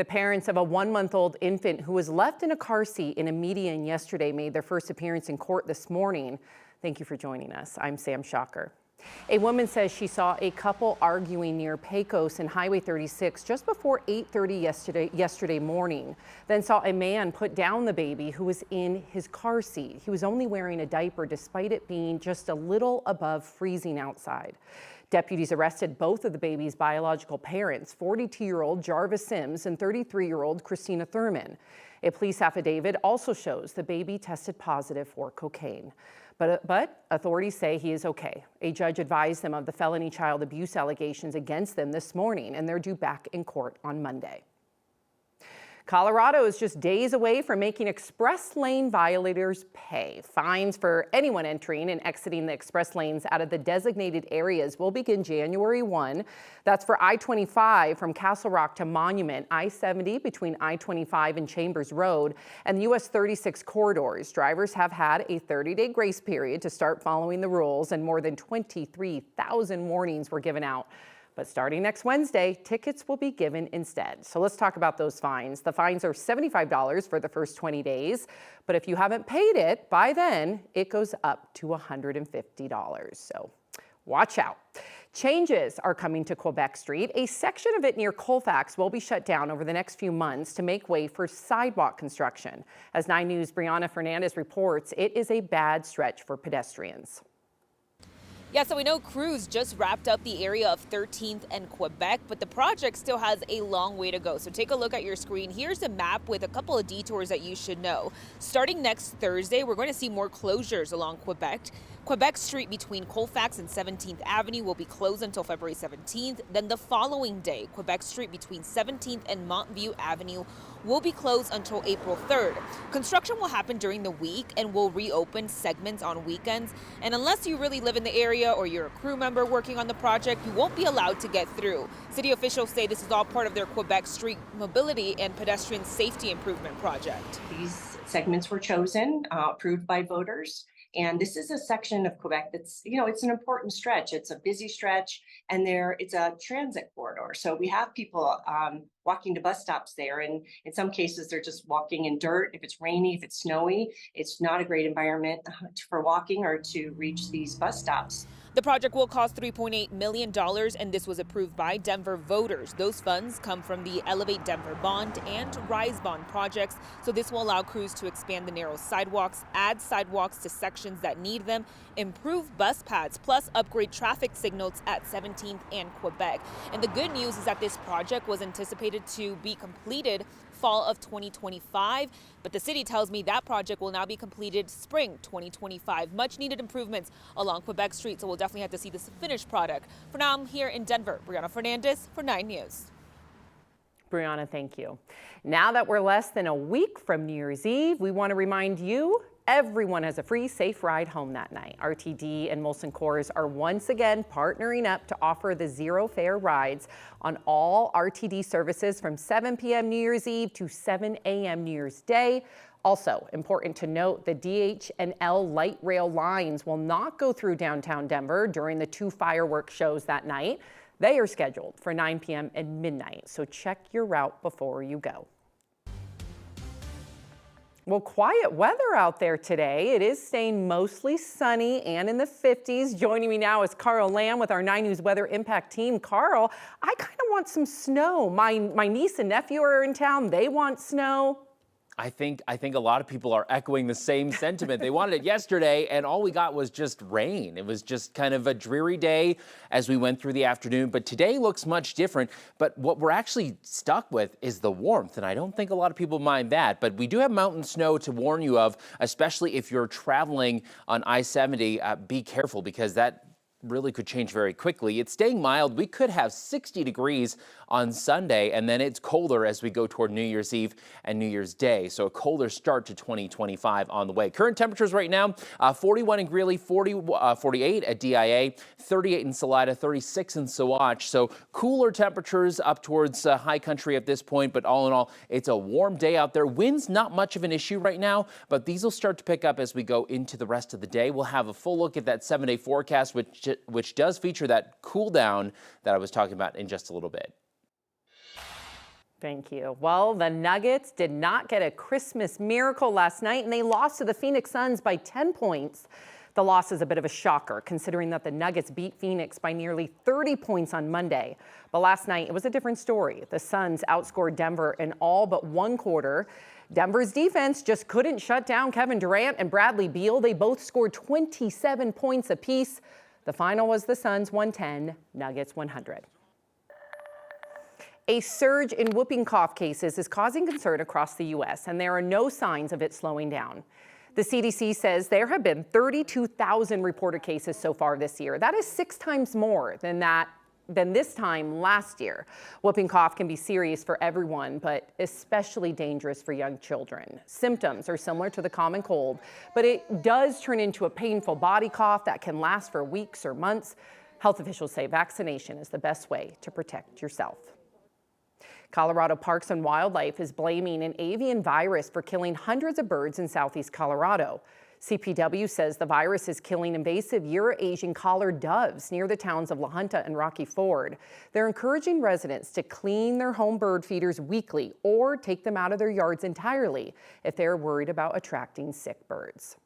The parents of a 1-month-old infant who was left in a car seat in a median yesterday made their first appearance in court this morning. Thank you for joining us. I'm Sam Shocker. A woman says she saw a couple arguing near Pecos and Highway 36 just before 8:30 yesterday morning, then saw a man put down the baby who was in his car seat. He was only wearing a diaper despite it being just a little above freezing outside. Deputies arrested both of the baby's biological parents, 42-year-old Jarvis Sims and 33-year-old Christina Thurman. A police affidavit also shows the baby tested positive for cocaine. But authorities say he is okay. A judge advised them of the felony child abuse allegations against them this morning, and they're due back in court on Monday. Colorado is just days away from making express lane violators pay. Fines for anyone entering and exiting the express lanes out of the designated areas will begin January 1. That's for I-25 from Castle Rock to Monument, I-70 between I-25 and Chambers Road, and the US 36 corridors. Drivers have had a 30-day grace period to start following the rules, and more than 23,000 warnings were given out. But starting next Wednesday, tickets will be given instead. So let's talk about those fines. The fines are $75 for the first 20 days, but if you haven't paid it by then, it goes up to $150. So watch out. Changes are coming to Quebec Street. A section of it near Colfax will be shut down over the next few months to make way for sidewalk construction. As 9 News' Brianna Fernandez reports, it is a bad stretch for pedestrians. Yeah, so we know crews just wrapped up the area of 13th and Quebec, but the project still has a long way to go. So take a look at your screen. Here's a map with a couple of detours that you should know. Starting next Thursday, we're going to see more closures along Quebec Street between Colfax and 17th Avenue will be closed until February 17th. Then the following day, Quebec Street between 17th and Montview Avenue will be closed until April 3rd. Construction will happen during the week and will reopen segments on weekends. And unless you really live in the area or you're a crew member working on the project, you won't be allowed to get through. City officials say this is all part of their Quebec Street mobility and pedestrian safety improvement project. These segments were chosen, approved by voters. And this is a section of Quebec that's, it's an important stretch. It's a busy stretch, and it's a transit corridor. So we have people walking to bus stops there. And in some cases, they're just walking in dirt. If it's rainy, if it's snowy, it's not a great environment for walking or to reach these bus stops. The project will cost $3.8 million, and this was approved by Denver voters. Those funds come from the Elevate Denver Bond and Rise Bond projects. So this will allow crews to expand the narrow sidewalks, add sidewalks to sections that need them, improve bus paths, plus upgrade traffic signals at 17th and Quebec. And the good news is that this project was anticipated to be completed fall of 2025, but the city tells me that project will now be completed spring 2025. Much needed improvements along Quebec Street, so we'll definitely have to see this finished product. For now, I'm here in Denver. Brianna Fernandez for 9 News. Brianna, thank you. Now that we're less than a week from New Year's Eve, we want to remind you everyone has a free, safe ride home that night. RTD and Molson Coors are once again partnering up to offer the zero fare rides on all RTD services from 7 p.m. New Year's Eve to 7 a.m. New Year's Day. Also important to note, the DH and L light rail lines will not go through downtown Denver during the 2 fireworks shows that night. They are scheduled for 9 p.m. and midnight, so check your route before you go. Well, quiet weather out there today. It is staying mostly sunny and in the 50s. Joining me now is Carl Lamb with our 9 News Weather Impact team. Carl, I kind of want some snow. My niece and nephew are in town. They want snow. I think a lot of people are echoing the same sentiment. They wanted it yesterday, and all we got was just rain. It was just kind of a dreary day as we went through the afternoon, but today looks much different. But what we're actually stuck with is the warmth, and I don't think a lot of people mind that. But we do have mountain snow to warn you of, especially if you're traveling on I-70. Be careful, because that really could change very quickly. It's staying mild. We could have 60 degrees on Sunday, and then it's colder as we go toward New Year's Eve and New Year's Day. So a colder start to 2025 on the way. Current temperatures right now, 41 in Greeley, 48 at DIA, 38 in Salida, 36 in Saguache. So cooler temperatures up towards high country at this point, but all in all, it's a warm day out there. Winds not much of an issue right now, but these will start to pick up as we go into the rest of the day. We'll have a full look at that 7-day forecast, which does feature that cool down that I was talking about in just a little bit. Thank you. Well, the Nuggets did not get a Christmas miracle last night, and they lost to the Phoenix Suns by 10 points. The loss is a bit of a shocker, considering that the Nuggets beat Phoenix by nearly 30 points on Monday. But last night, it was a different story. The Suns outscored Denver in all but one quarter. Denver's defense just couldn't shut down Kevin Durant and Bradley Beal. They both scored 27 points apiece. The final was the Suns 110, Nuggets 100. A surge in whooping cough cases is causing concern across the U.S., and there are no signs of it slowing down. The CDC says there have been 32,000 reported cases so far this year. That is 6 times more than this time last year. Whooping cough can be serious for everyone, but especially dangerous for young children. Symptoms are similar to the common cold, but it does turn into a painful body cough that can last for weeks or months. Health officials say vaccination is the best way to protect yourself. Colorado Parks and Wildlife is blaming an avian virus for killing hundreds of birds in southeast Colorado. CPW says the virus is killing invasive Eurasian collared doves near the towns of La Junta and Rocky Ford. They're encouraging residents to clean their home bird feeders weekly or take them out of their yards entirely if they're worried about attracting sick birds.